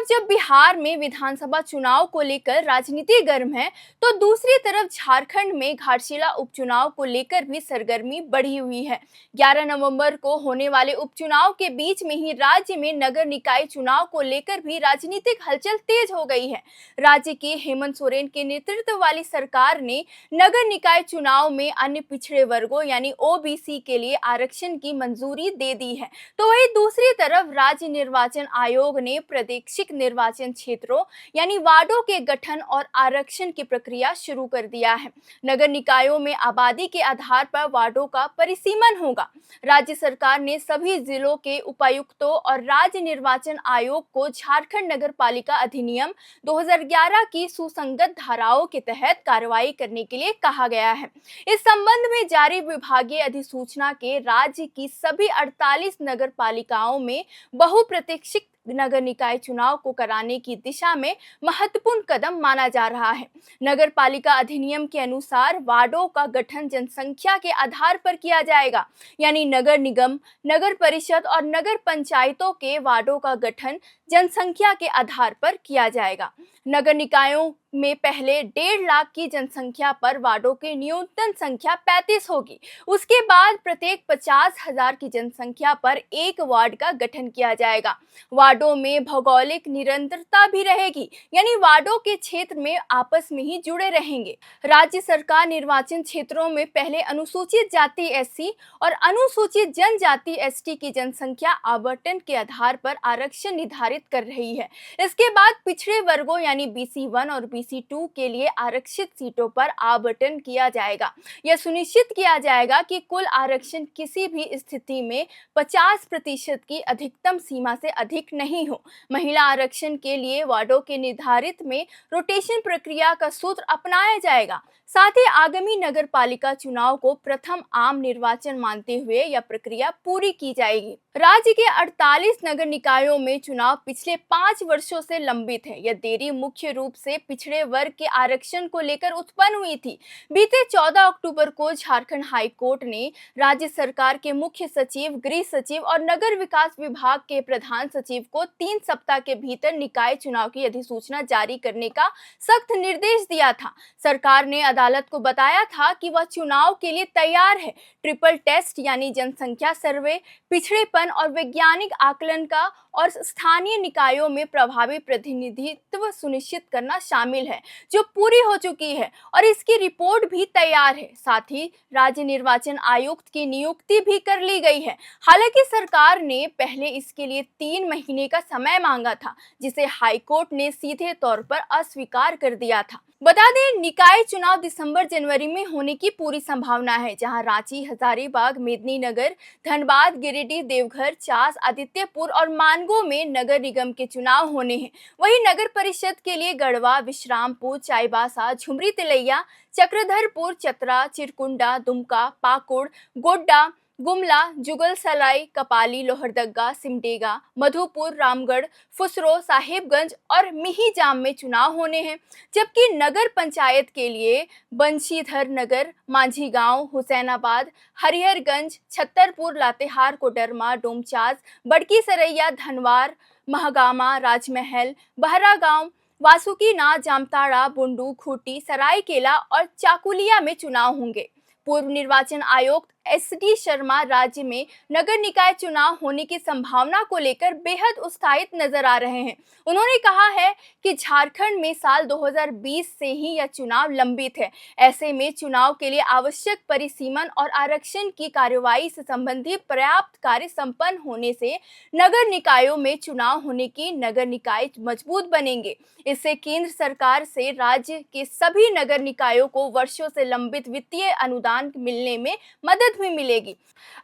तरफ जब बिहार में विधानसभा चुनाव को लेकर राजनीति गर्म है, तो दूसरी तरफ झारखंड में घाटशिला उपचुनाव को लेकर भी सरगर्मी बढ़ी हुई है। 11 नवंबर को होने वाले उपचुनाव के बीच में ही राज्य में नगर निकाय चुनाव को लेकर भी राजनीतिक हलचल तेज हो गई है। राज्य के हेमंत सोरेन के नेतृत्व वाली सरकार ने नगर निकाय चुनाव में अन्य पिछड़े वर्गों यानी ओबीसी के लिए आरक्षण की मंजूरी दे दी है। तो वही दूसरी तरफ राज्य निर्वाचन आयोग ने प्रादेशिक निर्वाचन क्षेत्रों यानी वार्डों के गठन और आरक्षण की प्रक्रिया शुरू कर दिया है। नगर निकायों में आबादी के आधार पर वार्डों का परिसीमन होगा। राज्य सरकार ने सभी जिलों के उपायुक्तों और राज्य निर्वाचन आयोग को झारखंड नगर पालिका अधिनियम 2011 की सुसंगत धाराओं के तहत कार्रवाई करने के लिए कहा गया है। इस संबंध में जारी विभागीय अधिसूचना के राज्य की सभी 48 नगर पालिकाओं में बहुप्रतीक्षित नगर निकाय चुनाव को कराने की दिशा में महत्वपूर्ण कदम माना जा रहा है। नगर पालिका अधिनियम के अनुसार वार्डों का गठन जनसंख्या के आधार पर किया जाएगा, यानी नगर निगम, नगर परिषद और नगर पंचायतों के वार्डों का गठन जनसंख्या के आधार पर किया जाएगा। नगर निकायों में पहले 1.5 लाख की जनसंख्या पर वार्डों की न्यूनतम संख्या 35 होगी। उसके बाद प्रत्येक 50,000 की जनसंख्या पर एक वार्ड का गठन किया जाएगा। वार्डों में भौगोलिक निरंतरता भी रहेगी, यानी वार्डों के क्षेत्र में आपस में ही जुड़े रहेंगे। राज्य सरकार निर्वाचन क्षेत्रों में पहले अनुसूचित जाति एससी और अनुसूचित जनजाति एसटी की जनसंख्या आवंटन के आधार पर आरक्षण निर्धारित कर रही है। इसके बाद पिछड़े वर्गों यानी BC 1 और BC 2 के लिए आरक्षित सीटों पर आवंटन किया जाएगा। यह सुनिश्चित किया जाएगा कि कुल आरक्षण किसी भी स्थिति में 50% की अधिकतम सीमा से अधिक नहीं हो। महिला आरक्षण के लिए वार्डों के निर्धारित में रोटेशन प्रक्रिया का सूत्र अपनाया जाएगा। साथ ही आगामी नगर पालिका चुनाव को प्रथम आम निर्वाचन मानते हुए यह प्रक्रिया पूरी की जाएगी। राज्य के 48 नगर निकायों में चुनाव पिछले 5 वर्षों से लंबित है। यह देरी मुख्य रूप से पिछड़े वर्ग के आरक्षण को लेकर उत्पन्न हुई थी। बीते 14 अक्टूबर को झारखंड हाई कोर्ट ने राज्य सरकार के मुख्य सचिव, गृह सचिव और नगर विकास विभाग के प्रधान सचिव को 3 सप्ताह के भीतर निकाय चुनाव की अधिसूचना जारी करने का सख्त निर्देश दिया था। सरकार ने अदालत को बताया था कि वह चुनाव के लिए तैयार है। ट्रिपल टेस्ट यानी जनसंख्या सर्वे, पिछड़ेपन और वैज्ञानिक आकलन का और स्थानीय निकायों में प्रभावी प्रतिनिधित्व सुनिश्चित करना शामिल है, जो पूरी हो चुकी है और इसकी रिपोर्ट भी तैयार है। साथ ही राज्य निर्वाचन आयुक्त की नियुक्ति भी कर ली गई है। हालांकि सरकार ने पहले इसके लिए 3 महीने का समय मांगा था, जिसे हाईकोर्ट ने सीधे तौर पर अस्वीकार कर दिया था। बता दें, निकाय चुनाव दिसंबर-जनवरी में होने की पूरी संभावना है, जहां रांची, हजारीबाग, मेदिनीनगर, धनबाद, गिरिडीह, देवघर, चास, आदित्यपुर और मानगो में नगर निगम के चुनाव होने हैं। वहीं नगर परिषद के लिए गढ़वा, विश्रामपुर, चाईबासा, झुमरी तिलैया, चक्रधरपुर, चतरा, चिरकुंडा, दुमका, पाकुड़, गोड्डा, गुमला, जुगलसराय, कपाली, लोहरदगा, सिमडेगा, मधुपुर, रामगढ़, फुसरो, साहिबगंज और मिहिजाम में चुनाव होने हैं। जबकि नगर पंचायत के लिए बंशीधर नगर, मांझीगांव, हुसैनाबाद, हरिहरगंज, छतरपुर, लातेहार, कोडरमा, डोमचांच, बड़की सरैया, धनवार, महगामा, राजमहल, बहरागांव, वासुकीनाथ, जामताड़ा, बुंडू, खूंटी, सरायकेला और चाकुलिया में चुनाव होंगे। पूर्व निर्वाचन आयुक्त SD शर्मा राज्य में नगर निकाय चुनाव होने की संभावना को लेकर बेहद उत्साहित नजर आ रहे हैं। उन्होंने कहा है कि झारखंड में साल 2020 से ही यह चुनाव लंबित है। ऐसे में चुनाव के लिए आवश्यक परिसीमन और आरक्षण की कार्यवाही से संबंधित पर्याप्त कार्य संपन्न होने से नगर निकायों में चुनाव होने की नगर निकाय मजबूत बनेंगे। इससे केंद्र सरकार से राज्य के सभी नगर निकायों को वर्षों से लंबित वित्तीय अनुदान मिलने में मदद भी मिलेगी।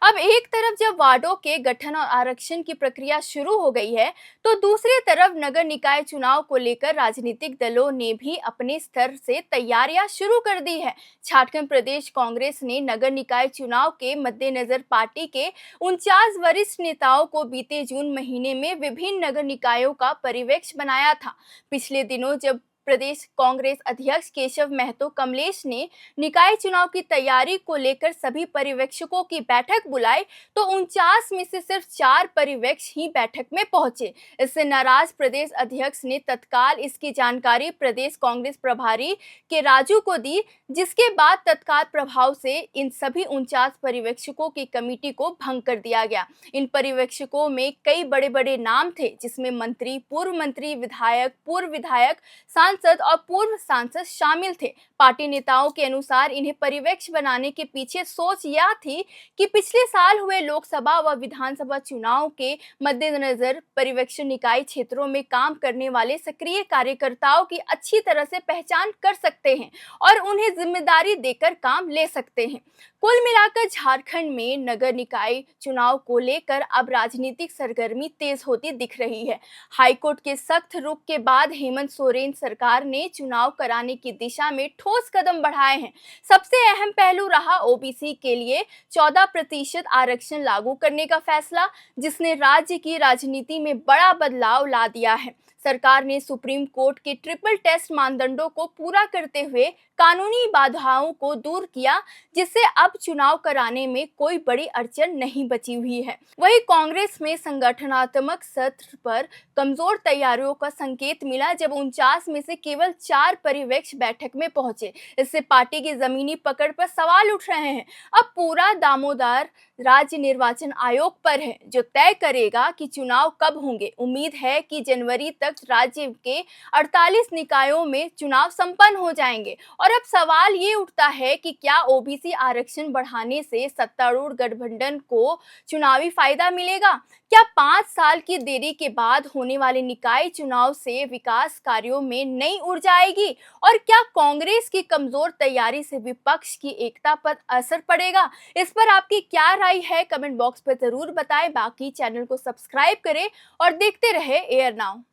अब एक तरफ जब वार्डों के गठन और आरक्षण की प्रक्रिया शुरू हो गई है, तो दूसरी तरफ नगर निकाय चुनाव को लेकर राजनीतिक दलों ने भी अपने स्तर से तैयारियां शुरू कर दी है। झारखंड प्रदेश कांग्रेस ने नगर निकाय चुनाव के मद्देनजर पार्टी के 49 वरिष्ठ नेताओं को बीते जून महीने में विभिन्न नगर निकायों का पर्यवेक्षक बनाया था। पिछले दिनों जब प्रदेश कांग्रेस अध्यक्ष केशव महतो कमलेश ने निकाय चुनाव की तैयारी को लेकर सभी पर्यवेक्षकों की बैठक बुलाई, तो 49 में से सिर्फ 4 पर्यवेक्षक ही बैठक में पहुंचे। इससे नाराज प्रदेश अध्यक्ष ने तत्काल इसकी जानकारी प्रदेश कांग्रेस प्रभारी के राजू को दी, जिसके बाद तत्काल प्रभाव से इन सभी 49 पर्यवेक्षकों की कमेटी को भंग कर दिया गया। इन पर्यवेक्षकों में कई बड़े बड़े नाम थे, जिसमें मंत्री, पूर्व मंत्री, विधायक, पूर्व विधायक, सांसद और पूर्व सांसद शामिल थे। पार्टी नेताओं के अनुसार इन्हें पर्यवेक्षक बनाने के पीछे सोच यह थी कि पिछले साल हुए लोकसभा व विधानसभा चुनाव के मद्देनजर पर्यवेक्षक निकाय क्षेत्रों में काम करने वाले सक्रिय कार्यकर्ताओं की अच्छी तरह से पहचान कर सकते हैं और उन्हें जिम्मेदारी देकर काम ले सकते हैं। कुल मिलाकर झारखंड में नगर निकाय चुनाव को लेकर अब राजनीतिक सरगर्मी तेज होती दिख रही है। हाईकोर्ट के सख्त रुख के बाद हेमंत सोरेन सरकार ने चुनाव कराने की दिशा में ठोस कदम बढ़ाए हैं। सबसे अहम पहलू रहा ओबीसी के लिए 14% आरक्षण लागू करने का फैसला, जिसने राज्य की राजनीति में बड़ा बदलाव ला दिया है। सरकार ने सुप्रीम कोर्ट के ट्रिपल टेस्ट मानदंडों को पूरा करते हुए कानूनी बाधाओं को दूर किया, जिससे अब चुनाव कराने में कोई बड़ी अड़चन नहीं बची हुई है। वहीं कांग्रेस में संगठनात्मक सत्र पर कमजोर तैयारियों का संकेत मिला, जब 49 में से केवल 4 पर्यवेक्षक बैठक में पहुंचे। इससे पार्टी की जमीनी पकड़ पर सवाल उठ रहे हैं। अब पूरा दामोदर राज्य निर्वाचन आयोग पर है, जो तय करेगा कि चुनाव कब होंगे। उम्मीद है कि जनवरी तक राज्य के 48 निकायों में चुनाव संपन्न हो जाएंगे। और अब सवाल ये उठता है कि क्या ओबीसी आरक्षण बढ़ाने से सत्तारूढ़ गठबंधन को चुनावी फायदा मिलेगा? क्या 5 साल की देरी के बाद होने वाले निकाय चुनाव से विकास कार्यों में नई ऊर्जा आएगी? और क्या कांग्रेस की कमजोर तैयारी से विपक्ष की एकता पर असर पड़ेगा? इस पर आपकी क्या राय है? कमेंट बॉक्स पर जरूर बताएं। बाकी चैनल को सब्सक्राइब करें और देखते रहे एयर नाउ।